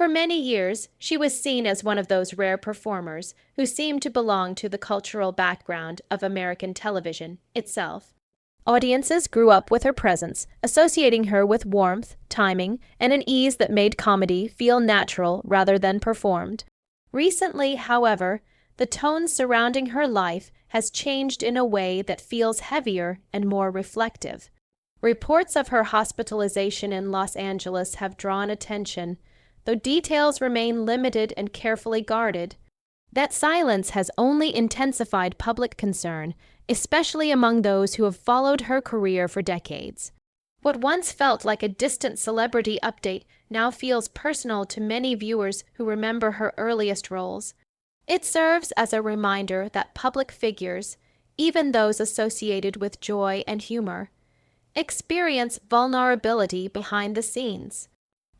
For many years, she was seen as one of those rare performers who seemed to belong to the cultural background of American television itself. Audiences grew up with her presence, associating her with warmth, timing, and an ease that made comedy feel natural rather than performed. Recently, however, the tone surrounding her life has changed in a way that feels heavier and more reflective. Reports of her hospitalization in Los Angeles have drawn attention, though details remain limited and carefully guarded. That silence has only intensified public concern, especially among those who have followed her career for decades. What once felt like a distant celebrity update now feels personal to many viewers who remember her earliest roles. It serves as a reminder that public figures, even those associated with joy and humor, experience vulnerability behind the scenes.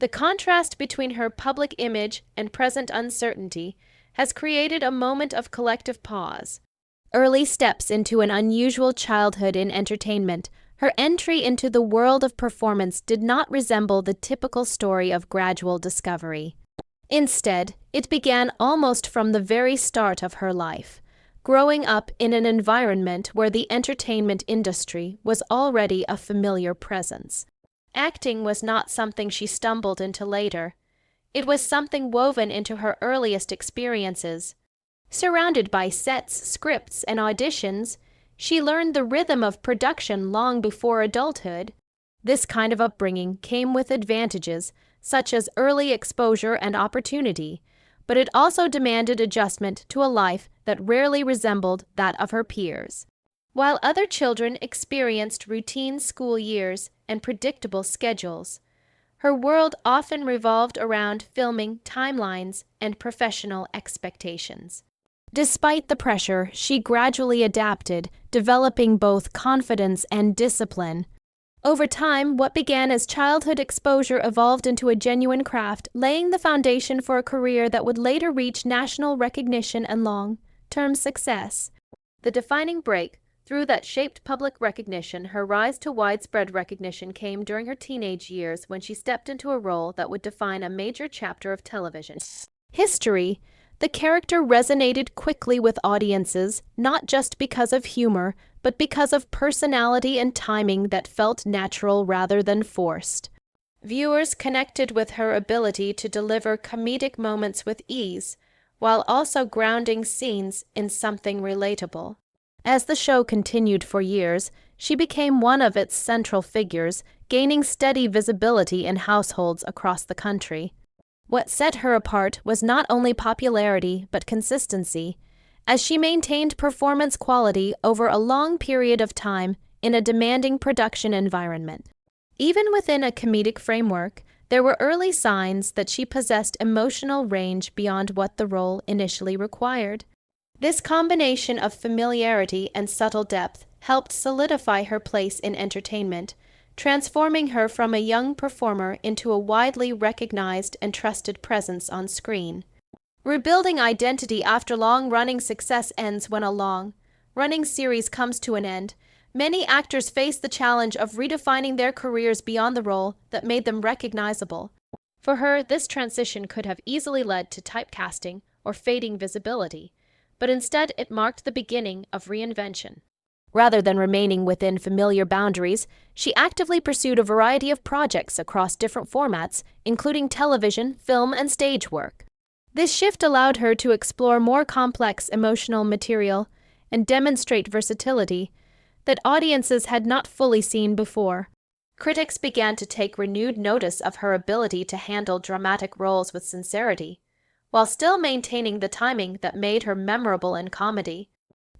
The contrast between her public image and present uncertainty has created a moment of collective pause. Early steps into an unusual childhood in entertainment, her entry into the world of performance did not resemble the typical story of gradual discovery. Instead, it began almost from the very start of her life, growing up in an environment where the entertainment industry was already a familiar presence. Acting was not something she stumbled into later. It was something woven into her earliest experiences. Surrounded by sets, scripts, and auditions, she learned the rhythm of production long before adulthood. This kind of upbringing came with advantages, such as early exposure and opportunity, but it also demanded adjustment to a life that rarely resembled that of her peers. While other children experienced routine school years and predictable schedules, her world often revolved around filming timelines and professional expectations. Despite the pressure, she gradually adapted, developing both confidence and discipline. Over time, what began as childhood exposure evolved into a genuine craft, laying the foundation for a career that would later reach national recognition and long-term success. The defining break through that shaped public recognition, her rise to widespread recognition came during her teenage years when she stepped into a role that would define a major chapter of television history. The character resonated quickly with audiences, not just because of humor, but because of personality and timing that felt natural rather than forced. Viewers connected with her ability to deliver comedic moments with ease, while also grounding scenes in something relatable. As the show continued for years, she became one of its central figures, gaining steady visibility in households across the country. What set her apart was not only popularity, but consistency, as she maintained performance quality over a long period of time in a demanding production environment. Even within a comedic framework, there were early signs that she possessed emotional range beyond what the role initially required. This combination of familiarity and subtle depth helped solidify her place in entertainment, transforming her from a young performer into a widely recognized and trusted presence on screen. Rebuilding identity after long-running success ends when a long-running series comes to an end. Many actors face the challenge of redefining their careers beyond the role that made them recognizable. For her, this transition could have easily led to typecasting or fading visibility, but instead it marked the beginning of reinvention. Rather than remaining within familiar boundaries, she actively pursued a variety of projects across different formats, including television, film, and stage work. This shift allowed her to explore more complex emotional material and demonstrate versatility that audiences had not fully seen before. Critics began to take renewed notice of her ability to handle dramatic roles with sincerity, while still maintaining the timing that made her memorable in comedy.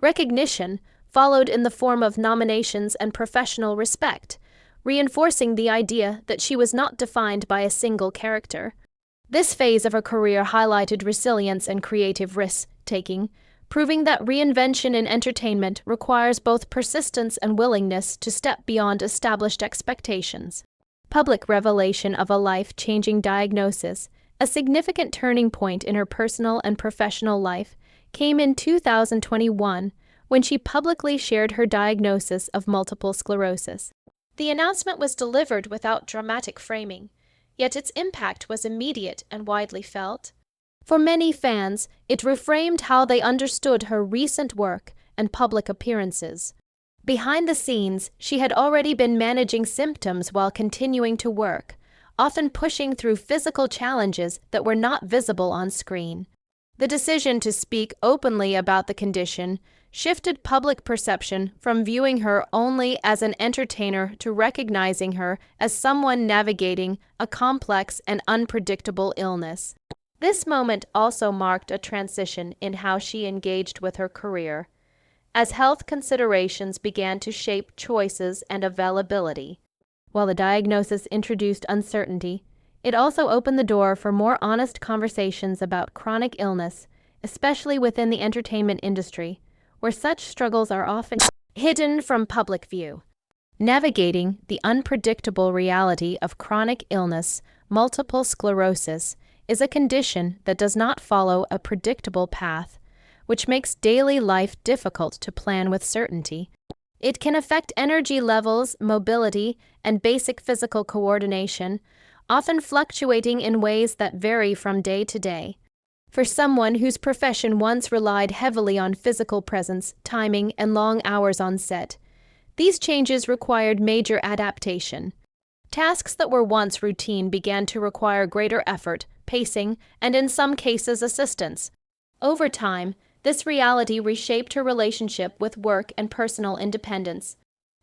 Recognition followed in the form of nominations and professional respect, reinforcing the idea that she was not defined by a single character. This phase of her career highlighted resilience and creative risk-taking, proving that reinvention in entertainment requires both persistence and willingness to step beyond established expectations. Public revelation of a life-changing diagnosis, a significant turning point in her personal and professional life, came in 2021 when she publicly shared her diagnosis of multiple sclerosis. The announcement was delivered without dramatic framing, yet its impact was immediate and widely felt. For many fans, it reframed how they understood her recent work and public appearances. Behind the scenes, she had already been managing symptoms while continuing to work, often pushing through physical challenges that were not visible on screen. The decision to speak openly about the condition shifted public perception from viewing her only as an entertainer to recognizing her as someone navigating a complex and unpredictable illness. This moment also marked a transition in how she engaged with her career, as health considerations began to shape choices and availability. While the diagnosis introduced uncertainty, it also opened the door for more honest conversations about chronic illness, especially within the entertainment industry, where such struggles are often hidden from public view. Navigating the unpredictable reality of chronic illness, multiple sclerosis, is a condition that does not follow a predictable path, which makes daily life difficult to plan with certainty. It can affect energy levels, mobility, and basic physical coordination, often fluctuating in ways that vary from day to day. For someone whose profession once relied heavily on physical presence, timing, and long hours on set, these changes required major adaptation. Tasks that were once routine began to require greater effort, pacing, and in some cases assistance. Over time, this reality reshaped her relationship with work and personal independence.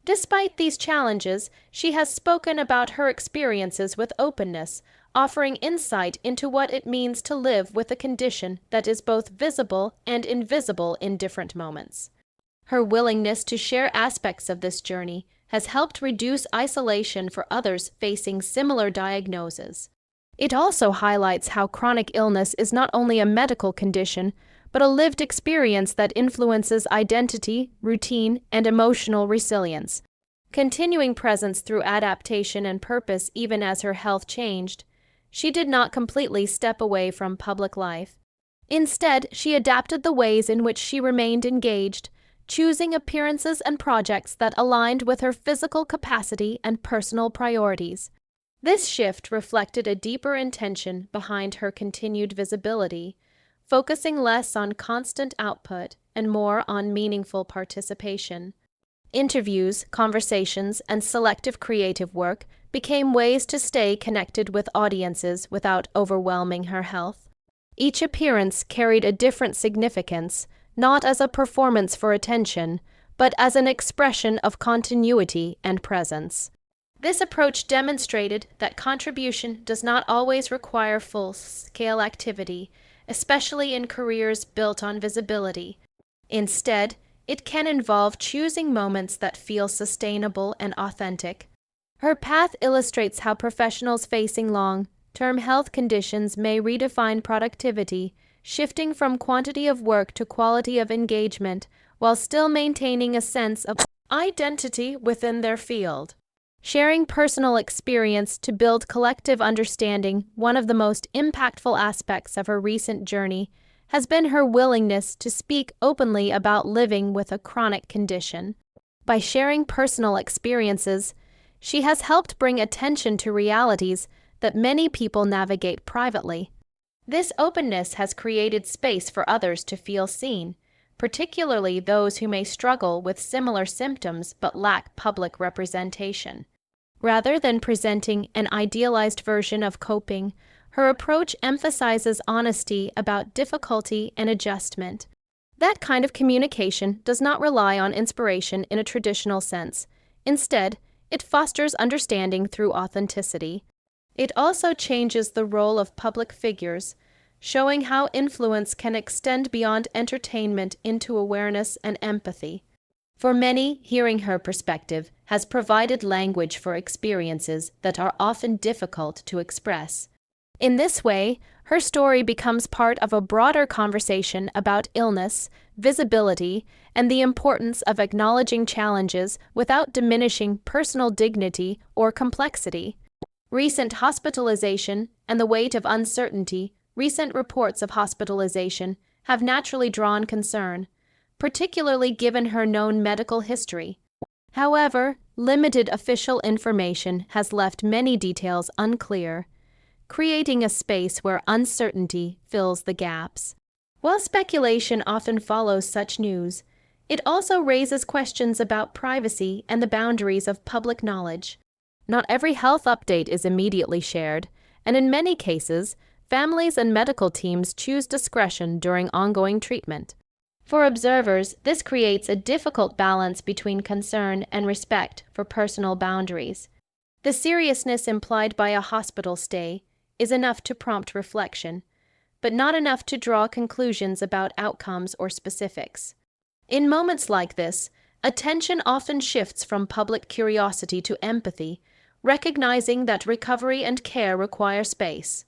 Despite these challenges, she has spoken about her experiences with openness, offering insight into what it means to live with a condition that is both visible and invisible in different moments. Her willingness to share aspects of this journey has helped reduce isolation for others facing similar diagnoses. It also highlights how chronic illness is not only a medical condition, but a lived experience that influences identity, routine, and emotional resilience. Continuing presence through adaptation and purpose even as her health changed, she did not completely step away from public life. Instead, she adapted the ways in which she remained engaged, choosing appearances and projects that aligned with her physical capacity and personal priorities. This shift reflected a deeper intention behind her continued visibility, focusing less on constant output and more on meaningful participation. Interviews, conversations, and selective creative work became ways to stay connected with audiences without overwhelming her health. Each appearance carried a different significance, not as a performance for attention, but as an expression of continuity and presence. This approach demonstrated that contribution does not always require full-scale activity, especially in careers built on visibility. Instead, it can involve choosing moments that feel sustainable and authentic. Her path illustrates how professionals facing long-term health conditions may redefine productivity, shifting from quantity of work to quality of engagement, while still maintaining a sense of identity within their field. Sharing personal experience to build collective understanding, one of the most impactful aspects of her recent journey, has been her willingness to speak openly about living with a chronic condition. By sharing personal experiences, she has helped bring attention to realities that many people navigate privately. This openness has created space for others to feel seen, particularly those who may struggle with similar symptoms but lack public representation. Rather than presenting an idealized version of coping, her approach emphasizes honesty about difficulty and adjustment. That kind of communication does not rely on inspiration in a traditional sense. Instead, it fosters understanding through authenticity. It also changes the role of public figures, showing how influence can extend beyond entertainment into awareness and empathy. For many, hearing her perspective has provided language for experiences that are often difficult to express. In this way, her story becomes part of a broader conversation about illness, visibility, and the importance of acknowledging challenges without diminishing personal dignity or complexity. Recent hospitalization and the weight of uncertainty, recent reports of hospitalization have naturally drawn concern, particularly given her known medical history. However, limited official information has left many details unclear, creating a space where uncertainty fills the gaps. While speculation often follows such news, it also raises questions about privacy and the boundaries of public knowledge. Not every health update is immediately shared, and in many cases, families and medical teams choose discretion during ongoing treatment. For observers, this creates a difficult balance between concern and respect for personal boundaries. The seriousness implied by a hospital stay is enough to prompt reflection, but not enough to draw conclusions about outcomes or specifics. In moments like this, attention often shifts from public curiosity to empathy, recognizing that recovery and care require space.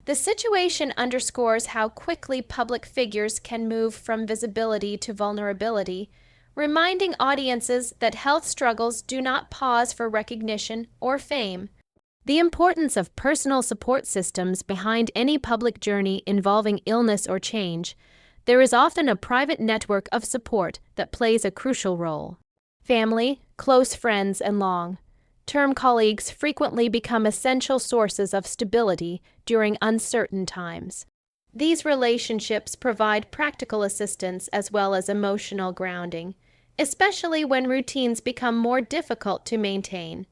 The situation underscores how quickly public figures can move from visibility to vulnerability, reminding audiences that health struggles do not pause for recognition or fame. The importance of personal support systems behind any public journey involving illness or change. There is often a private network of support that plays a crucial role. Family, close friends, and long-term colleagues frequently become essential sources of stability during uncertain times. These relationships provide practical assistance as well as emotional grounding, especially when routines become more difficult to maintain.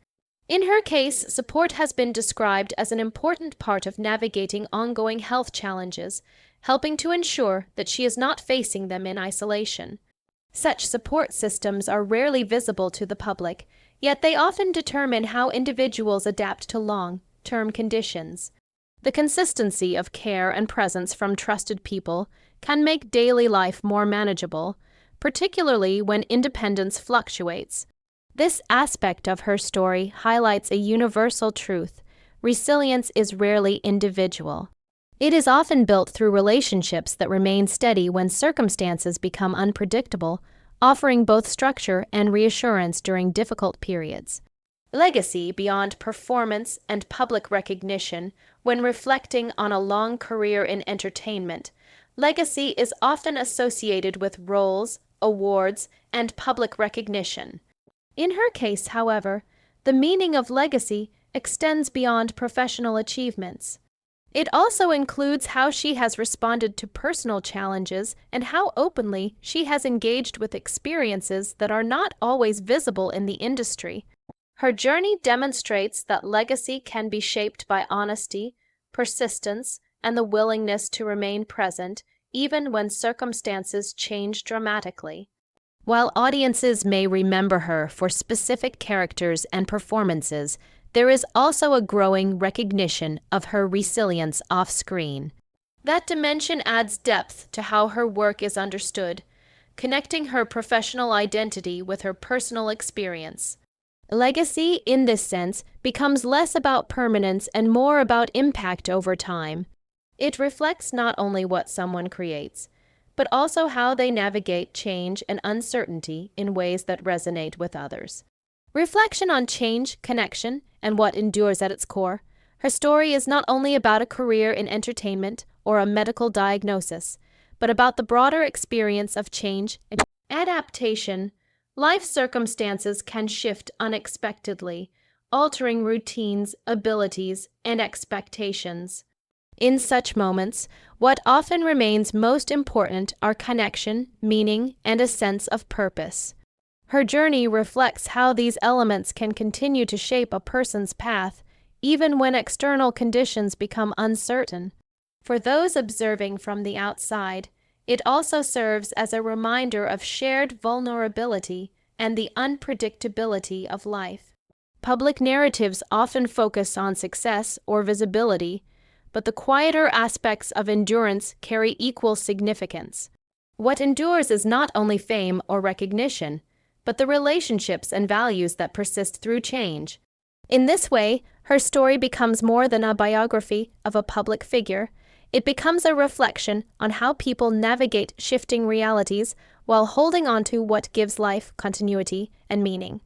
In her case, support has been described as an important part of navigating ongoing health challenges, helping to ensure that she is not facing them in isolation. Such support systems are rarely visible to the public, yet they often determine how individuals adapt to long-term conditions. The consistency of care and presence from trusted people can make daily life more manageable, particularly when independence fluctuates. This aspect of her story highlights a universal truth: resilience is rarely individual. It is often built through relationships that remain steady when circumstances become unpredictable, offering both structure and reassurance during difficult periods. Legacy beyond performance and public recognition. When reflecting on a long career in entertainment, legacy is often associated with roles, awards, and public recognition. In her case, however, the meaning of legacy extends beyond professional achievements. It also includes how she has responded to personal challenges and how openly she has engaged with experiences that are not always visible in the industry. Her journey demonstrates that legacy can be shaped by honesty, persistence, and the willingness to remain present even when circumstances change dramatically. While audiences may remember her for specific characters and performances, there is also a growing recognition of her resilience off-screen. That dimension adds depth to how her work is understood, connecting her professional identity with her personal experience. Legacy, in this sense, becomes less about permanence and more about impact over time. It reflects not only what someone creates, but also how they navigate change and uncertainty in ways that resonate with others. Reflection on change, connection, and what endures at its core. Her story is not only about a career in entertainment or a medical diagnosis, but about the broader experience of change and adaptation. Life circumstances can shift unexpectedly, altering routines, abilities, and expectations. In such moments, what often remains most important are connection, meaning, and a sense of purpose. Her journey reflects how these elements can continue to shape a person's path, even when external conditions become uncertain. For those observing from the outside, it also serves as a reminder of shared vulnerability and the unpredictability of life. Public narratives often focus on success or visibility, but the quieter aspects of endurance carry equal significance. What endures is not only fame or recognition, but the relationships and values that persist through change. In this way, her story becomes more than a biography of a public figure. It becomes a reflection on how people navigate shifting realities while holding on to what gives life continuity and meaning.